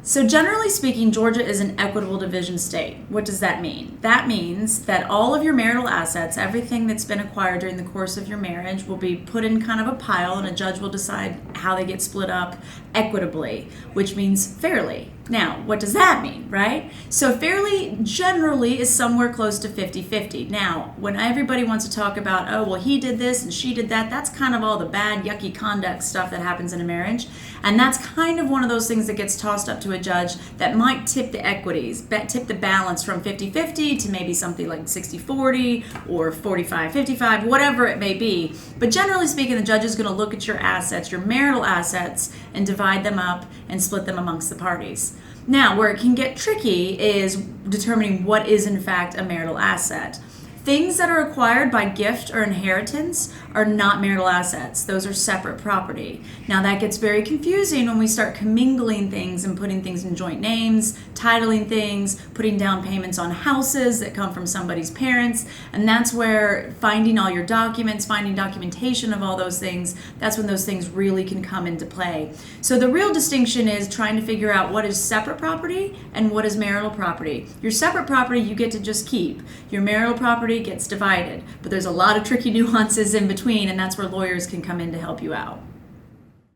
So generally speaking, Georgia is an equitable division state. What does that mean? That means that all of your marital assets, everything that's been acquired during the course of your marriage, will be put in kind of a pile, and a judge will decide how they get split up equitably, which means fairly. Now, what does that mean, right? So fairly generally is somewhere close to 50-50. Now, when everybody wants to talk about, oh, well, he did this and she did that, that's kind of all the bad, yucky conduct stuff that happens in a marriage. And that's kind of one of those things that gets tossed up to a judge that might tip the equities, tip the balance from 50-50 to maybe something like 60-40 or 45-55, whatever it may be. But generally speaking, the judge is going to look at your assets, your marital assets, and divide them up and split them amongst the parties. Now, where it can get tricky is determining what is in fact a marital asset. Things that are acquired by gift or inheritance are not marital assets. Those are separate property. Now that gets very confusing when we start commingling things and putting things in joint names, titling things, putting down payments on houses that come from somebody's parents, and that's where finding all your documents, finding documentation of all those things, that's when those things really can come into play. So the real distinction is trying to figure out what is separate property and what is marital property. Your separate property you get to just keep. Your marital property gets divided, but there's a lot of tricky nuances in between, and that's where lawyers can come in to help you out.